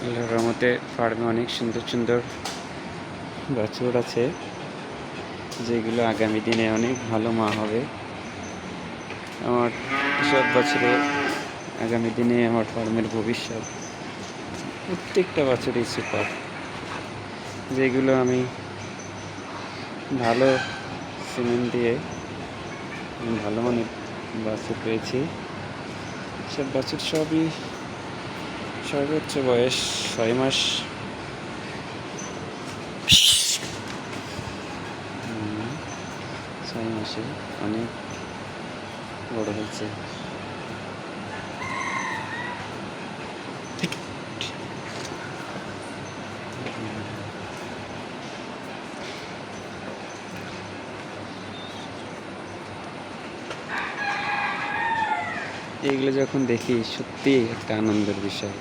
আল্লাহর রহমতে ফার্মে অনেক সুন্দর সুন্দর বাছুর আছে, যেগুলো আগামী দিনে অনেক ভালো মা হবে। আমার এসব বাছুরে আগামী দিনে আমার ফার্মের ভবিষ্যৎ। প্রত্যেকটা বাছুরই সুপার, যেগুলো আমি ভালো সিমেন্ট দিয়ে ভালো মানের বাছুর পেয়েছি। সব বাছুর সবই সর্বোচ্চ বয়স 6 মাস। 6 মাসে অনেক বড় হয়েছে। এইগুলো যখন দেখি সত্যি একটা আনন্দের বিষয়।